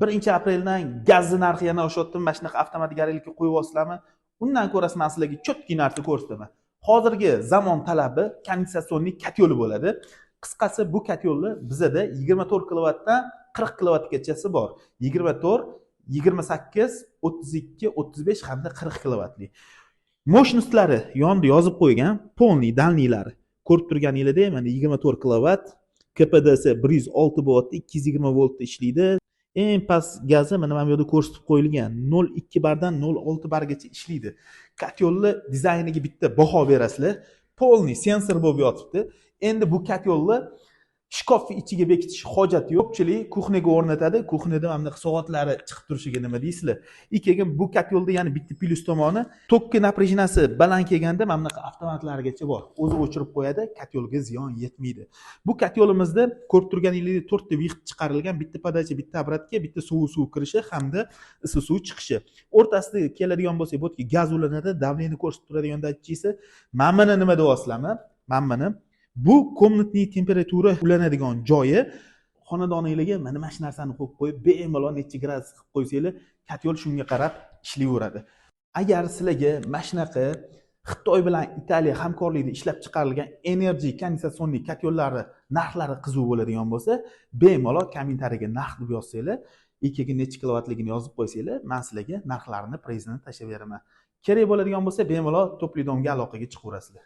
1-apreldan gazni narxi yana oshyaptimi? Mana shunaqa avtomatik garelikka qo'yib olsizlarmi? Undan ko'ra men sizlarga cho'tki narsa ko'rsataman. Hozirgi zamon talabi konditsionniy katyoli bo'ladi. Qisqasi bu katyolni bizada 24 kilovatdan 40 kilovatgacha bor. 24, 28, 32, 35 hamda 40 kilovatli. Mощностьlari yonida yozib qo'ygan, polniy dalniylari. Ko'rib turganingizdek, mana 24 kilovat, KPDsi 106 voltda 220 voltda ishlaydi. Eng past gazi mana bu yerda ko'rsatib qo'yilgan 0.2 bardan 0.6 bargacha ishlaydi. Katyolni dizayniga bitta baho berasizlar. Polniy sensor bo'lib yotibdi. Endi bu katyolni shkof ichiga bekitish hojati yo'q. Ko'pchilik kuxnaga o'rnatadi. Kuxnada mana bunaqa soatlari chiqib turishiga nima deysizlar? Keyin bu katyolda yana bitta plyus tomoni, tokki напряженияsi baland kelganda mana bunaqa avtomatlargacha bor. O'zi o'chirib qo'yadi, katyolga ziyon yetmaydi. Bu katyolimizda ko'rib turganingizdek 4 ta vixt chiqarilgan, bitta podacha, bitta obratga, bitta suv kirishi hamda issiq suv chiqishi. O'rtasida keladigan bo'lsa, bu yerga gaz ulanadi, davleni ko'rsatib turadigan datchisi. Mana buni nima deyapsizlarmi? Mana buni bu komnatniy temperatura ulanadigan joyi. Xonadoningizga mana shu narsani qo'yib qo'yib, bemalol necha gradus qilib qo'ysanglar, katyol shunga qarab ishlayveradi. Agar sizlarga mana shunaqa Xitoy bilan Italiya hamkorligida ishlab chiqarilgan energy konditsionniy katyollari narxlari qiziq bo'ladigan bo'lsa, bemalol kommentariyaga narx deb yozsanglar, keyin necha kilovatligini yozib qo'ysanglar, men sizlarga narxlarini prezini tashlab beraman. Kerak bo'ladigan bo'lsa, bemalol Toplidomga aloqaga chiqaverasizlar.